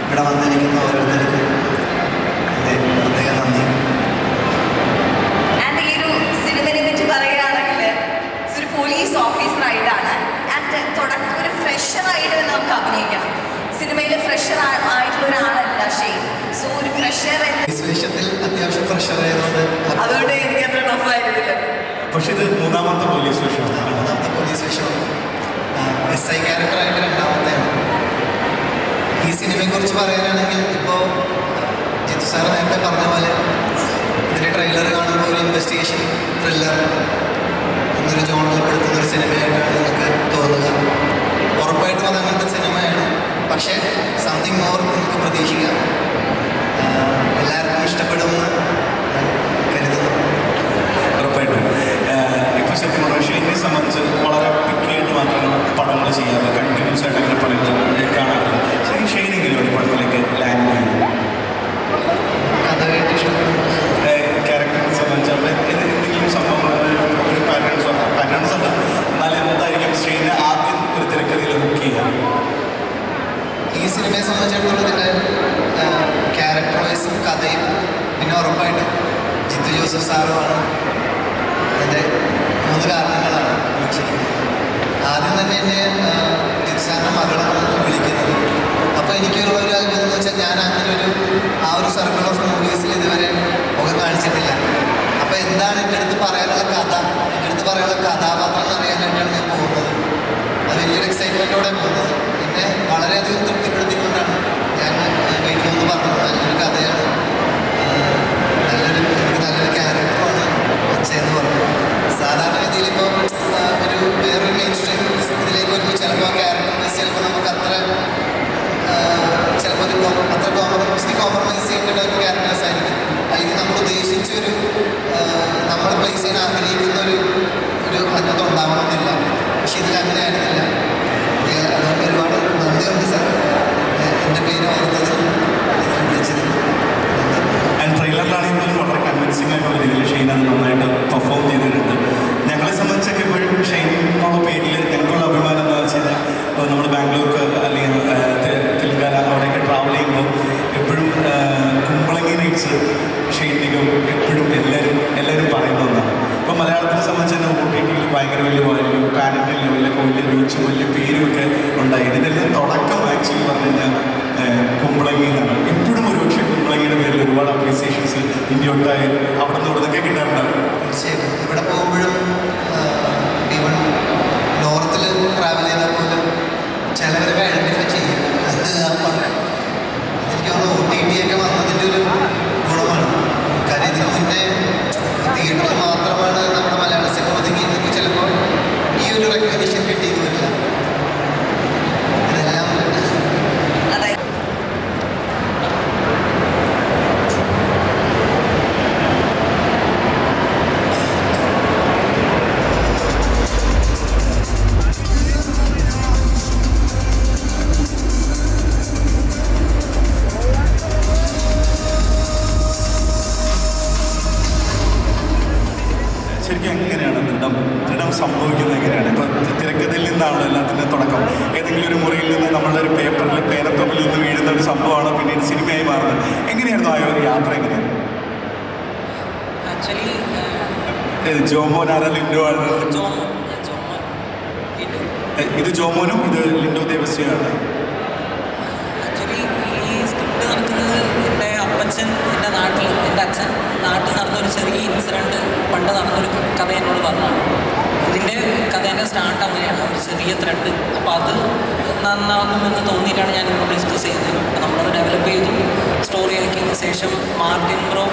ഇവിടെ വന്നിരിക്കുന്ന ഓരോരുത്തർക്കും എൻ്റെ പ്രത്യേക നന്ദി. ആൻഡ് ഈ ഒരു സിനിമയെ പറ്റി പറയുകയാണെങ്കിൽ ഒരു പോലീസ് ഓഫീസറായിട്ടാണ് ആൻഡ് തുടക്കം ഒരു ഫ്രഷറായിട്ട് നമുക്ക് അഭിനയിക്കണം. സിനിമയിൽ ഫ്രഷർ ആയിട്ടുള്ള ഒരാളല്ല ഷെയ്ൻ. സോ ഒരു ഫ്രഷർ വിശേഷത്തിൽ അത്യാവശ്യം ഫ്രഷർ ആയതുകൊണ്ട് അതുകൊണ്ട് എനിക്ക് അത്ര ടഫായിരുന്നില്ല. പക്ഷെ ഇത് മൂന്നാമത്തെ പോലീസ് വേഷമാണ്. മൂന്നാമത്തെ പോലീസ് വേഷം SI ക്യാരക്ടറായിട്ട് രണ്ടാമത്തെയാണ്. ഈ സിനിമയെക്കുറിച്ച് പറയാനാണെങ്കിൽ ഇപ്പോൾ ജിത്തു സാർ നേരത്തെ പറഞ്ഞ പോലെ ഇതിൻ്റെ ട്രെയിലർ കാണുമ്പോൾ ഒരു ഇൻവെസ്റ്റിഗേഷൻ ത്രില്ലർ എന്നൊരു ജോണറിൽ പെടുത്തുന്ന ഒരു സിനിമയായിട്ടാണ് നിങ്ങൾക്ക് തോന്നുക. ഉറപ്പായിട്ടും അത് അങ്ങനത്തെ സിനിമയാണ്. പക്ഷേ സംതിങ് മോർ നമുക്ക് പ്രതീക്ഷിക്കാം. എല്ലാവർക്കും ഇഷ്ടപ്പെടുമെന്ന് കരുതുന്നു. ഉറപ്പായിട്ടും ഇപ്പോൾ സത്യം പറഞ്ഞാൽ ഷെയ്നെ സംബന്ധിച്ച് വളരെ പിക്കിയായിട്ട് മാത്രമാണ് പടങ്ങൾ ചെയ്യാറ്. കണ്ടിന്യൂസ് ആയിട്ട് അങ്ങനെ പടങ്ങൾ കാണാറില്ല. ശരി, ഷെയ്ൻ എങ്ങനെയാണ് പടത്തിലേക്ക് ലാൻഡ് ചെയ്യുന്നത്? കഥ കേട്ട് ഇഷ്ടപ്പെടും. ക്യാരക്ടറിനെ സംബന്ധിച്ച് അവിടെ എന്തെങ്കിലും സംഭവങ്ങൾ ഒരു പാറ്റേൺസ് അല്ല, എന്നാലും എന്തായിരിക്കും ഷെയ്നെ ആദ്യം ഒരു തിരക്കഥയിൽ ബുക്ക് ചെയ്യുക? ഈ സിനിമയെ സംബന്ധിച്ചിടത്തോളം ഇതിൻ്റെ ക്യാരക്ടർ വൈസും കഥയും പിന്നെ ഉറപ്പായിട്ടും ജിത്തു ജോസഫ് സാറുമാണ് അതിൻ്റെ 3 കാരണങ്ങളാണ് ശരിക്കും. ആദ്യം തന്നെ എന്നെ ജിത്തു സാറിൻ്റെ മകളാണ് വിളിക്കുന്നത്. അപ്പോൾ എനിക്കുള്ള ഒരു അത്ഭുതം എന്ന് വെച്ചാൽ ഞാൻ അങ്ങനെ ആ ഒരു സർക്കിൾ ഓഫ് മൂവീസിൽ ഇതുവരെ മുഖം കാണിച്ചിട്ടില്ല. അപ്പോൾ എന്താണ് എൻ്റെ അടുത്ത് പറയാനുള്ള കഥ, എൻ്റെ അടുത്ത് പറയാനുള്ള കഥാപാത്രം എന്നറിയാനായിട്ടാണ് ഞാൻ പോകുന്നത്. അത് വലിയൊരു എക്സൈറ്റ്മെൻറ്റോടെ പോകുന്നത്. എന്നെ വളരെയധികം തൃപ്തിപ്പെടുത്തിക്കൊണ്ടാണ് ഞാൻ വീട്ടിൽ നിന്ന് പറഞ്ഞത്. നല്ലൊരു കഥയാണ്, നല്ലൊരു ക്യാരക്ടറാണ് അച്ഛയെന്ന് പറഞ്ഞു. സാധാരണ രീതിയിൽ ഇപ്പോൾ വേറൊരു മെയിൻ സ്ട്രീം ഇതിലേക്ക് വരുമ്പോൾ ചിലപ്പോൾ ക്യാരക്ടർ വൈസ് ചിലപ്പോൾ നമുക്ക് അത്ര കോംപ്രമൈസ് ചെയ്യേണ്ട ഒരു ക്യാരക്ടേഴ്സ് ആയിരിക്കും. അല്ലെങ്കിൽ നമ്മൾ ഉദ്ദേശിച്ചൊരു നമ്മൾ പ്ലേസ് ചെയ്യാൻ ആഗ്രഹിക്കുന്ന ഒരു അതിനകത്ത് ഉണ്ടാവണമെന്നില്ല. പക്ഷെ ഇതിൽ അങ്ങനെ ആയിരുന്നില്ല. അതുകൊണ്ട് ഒരുപാട് നന്ദിയുണ്ട് സാർ, എൻ്റെ പേര് ഓർത്തതിനും വിളിച്ചതിനും. ആൻഡ് ട്രെയിലറിലാണെങ്കിൽ വളരെ കൺവിൻസിംഗ് ആയിട്ടുള്ള രീതിയിൽ ഷെയ്ൻ അത് നന്നായിട്ട് പെർഫോം ചെയ്തിട്ടുണ്ട്. ഞങ്ങളെ സംബന്ധിച്ചൊക്കെ എപ്പോഴും ഷെയ്ൻ എന്നുള്ള പേരിൽ ഞങ്ങൾക്കുള്ള അഭിമാനം എന്താ വെച്ച് കഴിഞ്ഞാൽ നമ്മൾ ബാംഗ്ലൂർക്ക് അല്ലെങ്കിൽ തെലങ്കാന അവിടെയൊക്കെ ട്രാവൽ ചെയ്യുമ്പോൾ എപ്പോഴും കുമ്പളങ്ങി നൈറ്റ്സ് ഷെയ്നിക്കും എപ്പോഴും എല്ലാവരും പറയുന്ന ഒന്നാണ്. ഇപ്പോൾ മലയാളത്തിനെ സംബന്ധിച്ച് തന്നെ OTT ഭയങ്കര വലിയ വാല്യൂ, പാരൻ്റൽ ലെവലിലൊക്കെ വലിയ റീച്ചും വലിയ പേരുമൊക്കെ ഉണ്ടായി. ഇതിൻ്റെ എല്ലാം തുടക്കം ആക്ച്വലി പറഞ്ഞു കഴിഞ്ഞാൽ കുമ്പളങ്ങി എന്നാണ്. ഇപ്പോഴും ഒരുപക്ഷെ കുമ്പളങ്ങിയുടെ പേരിൽ ഒരുപാട് അപ്രീസിയേഷൻസ് ഇന്ത്യയൊട്ടായി അവിടെ നിന്ന് ഇവിടുന്നൊക്കെ കിട്ടാറുണ്ടാവും. തീർച്ചയായിട്ടും ഇവിടെ പോകുമ്പോഴും ഈവൻ നോർത്തിൽ ട്രാവൽ ചെയ്താൽ പോലും ചിലവരൊക്കെ ഐഡൻറ്റിഫൈ ചെയ്യും. അത് എനിക്ക് തോന്നുന്നു OTT ഒക്കെ വന്നതിൻ്റെ ഒരു ഗുണമാണ്. കാര്യം ഇതിന് മുന്നേ തിയേറ്ററിൽ മാത്രമാണ് നമ്മുടെ മലയാള സിനിമ ഒതുങ്ങിയെങ്കിൽ ചിലപ്പോൾ ഈ ഒരു റെക്കഗ്നീഷൻ കിട്ടിയെന്ന് വരില്ല. ഇതെല്ലാം ശരിക്കും എങ്ങനെയാണ് ദൃഢം സംഭവിക്കുന്നത്? എങ്ങനെയാണ് ഇപ്പോൾ തിരക്കഥയിൽ നിന്നാണല്ലോ എല്ലാത്തിൻ്റെ തുടക്കം. ഏതെങ്കിലും ഒരു മുറിയിൽ നിന്ന് നമ്മളുടെ ഒരു പേപ്പറിൽ പേനത്തൊപ്പിൽ നിന്ന് വീഴുന്ന ഒരു സംഭവമാണ് പിന്നീട് സിനിമയായി മാറുന്നത്. എങ്ങനെയായിരുന്നു ആ ഒരു യാത്ര? എങ്ങനെയാണ് ആക്ച്വലി ജോമോൻ ആരാ ലിൻഡോ ആണ്? ഇത് ജോമോനും ഇത് ലിൻഡോ ദേവസ്യയാണ്. ആക്ച്വലി ഈ സ്ക്രിപ്റ്റ് നടക്കുന്നത് എൻ്റെ അപ്പച്ചൻ എൻ്റെ അച്ഛൻ നാട്ടിൽ നടന്നൊരു ചെറിയ ഇൻസിഡൻറ്റ് പണ്ട് നടന്നൊരു കഥ എന്നോട് പറഞ്ഞതാണ്. ഇതിൻ്റെ കഥേൻ്റെ സ്റ്റാർട്ട് അങ്ങനെയാണ്, ഒരു ചെറിയ ത്രെഡ്. അപ്പോൾ അത് നന്നാകുമെന്ന് തോന്നിയിട്ടാണ് ഞാൻ ഇങ്ങോട്ട് ഡിസ്കസ് ചെയ്തത്. അപ്പോൾ നമ്മളത് ഡെവലപ്പ് ചെയ്തു, സ്റ്റോറിയാക്കി. ശേഷം മാർട്ടിൻ ബ്രോ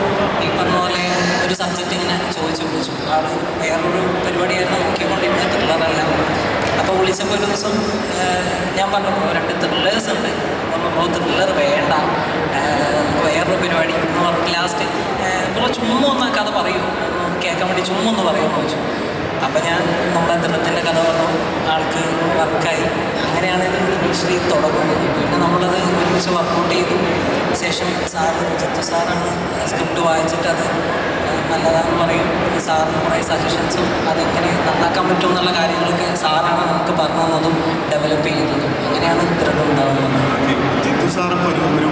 ഈ പറഞ്ഞ പോലെ ഒരു സബ്ജക്റ്റ് ഇങ്ങനെ ചോദിച്ചു. ആൾ വേറൊരു പരിപാടിയായിരുന്നു നോക്കിക്കൊണ്ടിരുന്നത്, ത്രില്ലറല്ല. അപ്പോൾ വിളിച്ചപ്പോൾ ഒരു ദിവസം ഞാൻ പറഞ്ഞു 2 ത്രില്ലേഴ്സ് ഉണ്ട്. അപ്പോൾ ത്രില്ലർ വേണ്ട, വേറൊരു പരിപാടി എന്ന് പറഞ്ഞ് ലാസ്റ്റ് ഇപ്പോൾ ചുമ്മാ ഒന്ന് കഥ പറയൂ, കേൾക്കാൻ വേണ്ടി ചുമ്മാ ഒന്ന് പറയുമെന്ന് ചോദിച്ചു. അപ്പോൾ ഞാൻ നമ്മുടെ ദൃഢത്തിൻ്റെ കഥ പറഞ്ഞു, ആൾക്ക് വർക്കായി. അങ്ങനെയാണ് ഇത് ഇനീഷ്യലി തുടങ്ങുന്നത്. പിന്നെ നമ്മളത് ഒരുമിച്ച് വർക്കൗട്ട് ചെയ്തു. ശേഷം ജിത്തു സാറാണ് സ്ക്രിപ്റ്റ് വായിച്ചിട്ട് അത് നല്ലതാണെന്ന് പറയും. സാറിന് കുറേ സജഷൻസും അതെങ്ങനെ നന്നാക്കാൻ പറ്റും എന്നുള്ള കാര്യങ്ങളൊക്കെ സാറാണ് നമുക്ക് പറഞ്ഞു തന്നതും ഡെവലപ്പ് ചെയ്യുന്നതും. അങ്ങനെയാണ് ദൃഢം ഉണ്ടാകുന്നത്. ജിത്തു സാറിപ്പോൾ ഒരു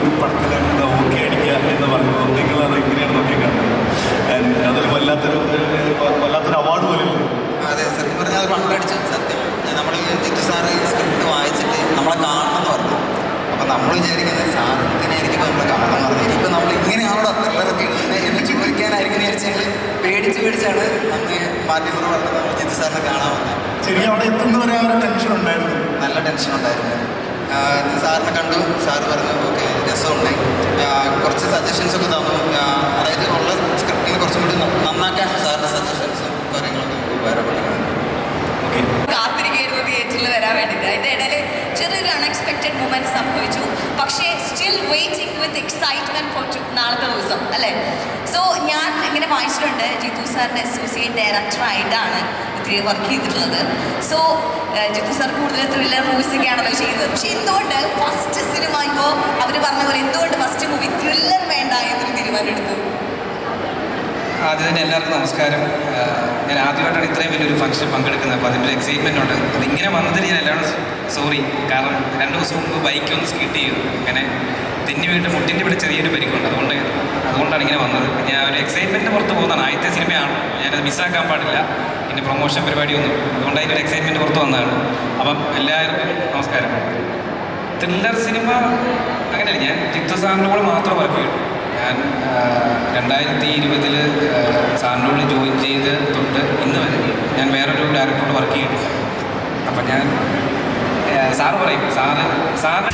നമ്മൾ വിചാരിക്കുന്നത് സാറിനെ എനിക്ക് നമ്മൾ കാണണം എന്ന് പറഞ്ഞു ഇപ്പം നമ്മൾ ഇങ്ങനെയാണോ ത്രില്ലറൊക്കെ എഴുതുന്നത് എന്ന് ചോദിക്കാനായിരിക്കും വിചാരിച്ച് ഞങ്ങൾ പേടിച്ചാണ് അന്ന് മാധ്യമങ്ങൾ പറഞ്ഞത് നമ്മൾ ജിത്തു സാറിനെ കാണാൻ വന്നത്. ശരി, അവിടെ എത്തുന്നവരെ ആ ഒരു ടെൻഷൻ ഉണ്ടായിരുന്നു. നല്ല ടെൻഷൻ ഉണ്ടായിരുന്നു. സാറിനെ കണ്ടു, സാറ് പറഞ്ഞു ഓക്കെ രസമുണ്ട്, കുറച്ച് സജഷൻസ് ഒക്കെ തന്നു. അതായത് ഉള്ള സ്ക്രിപ്റ്റിനെ കുറച്ചും കൂടി നന്നാക്കാൻ സാറിൻ്റെ സജഷൻസും കാര്യങ്ങളൊക്കെ ഉപകാരപ്പെട്ടിട്ടുണ്ട്. കാത്തിരിക്കുകയായിരുന്നു തിയേറ്ററിൽ വരാൻ വേണ്ടിയിട്ട്. അതിൻ്റെ ഇടയിൽ ചെറിയൊരു അൺഎക്സ്പെക്റ്റഡ് മൊമെന്റ് സംഭവിച്ചു. പക്ഷേ സ്റ്റിൽ വെയിറ്റിംഗ് വിത്ത് എക്സൈറ്റ്മെന്റ് ഫോർ നാളത്തെ ദിവസം അല്ലേ. സോ ഞാൻ ഇങ്ങനെ വായിച്ചിട്ടുണ്ട് ജിത്തു സാറിൻ്റെ അസോസിയേറ്റ് ഡയറക്ടറായിട്ടാണ് ഒത്തിരി വർക്ക് ചെയ്തിട്ടുള്ളത്. സോ ജിത്തു സാർ കൂടുതൽ ത്രില്ലർ മൂവീസൊക്കെ ആണല്ലോ ചെയ്യുന്നത്. പക്ഷെ എന്തുകൊണ്ട് ഫസ്റ്റ് സിനിമ ഇപ്പോൾ അവർ പറഞ്ഞ പോലെ എന്തുകൊണ്ട് ഫസ്റ്റ് മൂവി ത്രില്ലർ വേണ്ട എന്നൊരു തീരുമാനം എടുത്തു? ആദ്യം തന്നെ എല്ലാവർക്കും നമസ്കാരം. ഞാൻ ആദ്യമായിട്ടാണ് ഇത്രയും വലിയൊരു ഫംഗ്ഷൻ പങ്കെടുക്കുന്നത്. അപ്പോൾ അതിൻ്റെ ഒരു എക്സൈറ്റ്മെൻ്റ് ഉണ്ട്. അതിങ്ങനെ വന്നതിന് ഞാൻ എല്ലാവരും സോറി. കാരണം 2 ദിവസം മുമ്പ് ബൈക്ക് ഒന്ന് സ്കിഡ് ചെയ്തു. അങ്ങനെ തെന്നി വീട്ട് മുട്ടിൻ്റെ ഇവിടെ ചെറിയൊരു പരിക്കുണ്ട്. അതുകൊണ്ടാണ് ഇങ്ങനെ വന്നത്. ഞാൻ ഒരു എക്സൈറ്റ്മെൻറ്റ് പുറത്ത് പോകുന്നതാണ്. ആദ്യത്തെ സിനിമയാണ്, ഞാനത് മിസ്സാക്കാൻ പാടില്ല. പിന്നെ പ്രൊമോഷൻ പരിപാടിയൊന്നും, അതുകൊണ്ട് അതിൻ്റെ ഒരു എക്സൈറ്റ്മെൻറ്റ് പുറത്ത് വന്നതാണ്. അപ്പം എല്ലാവർക്കും നമസ്കാരം. ത്രില്ലർ സിനിമ അങ്ങനെയല്ല, ഞാൻ ജിത്തു സാറിൻ്റെ കൂടെ മാത്രം വർക്ക് ചെയ്തു. ഞാൻ 2020 സാറിനോട് ജോയിൻ ചെയ്ത് തൊട്ട് ഇന്ന് വരെ ഞാൻ വേറൊരു ഡയറക്ടറോട് വർക്ക് ചെയ്തിട്ടുണ്ട്. അപ്പം ഞാൻ സാറ് പറയും സാറ്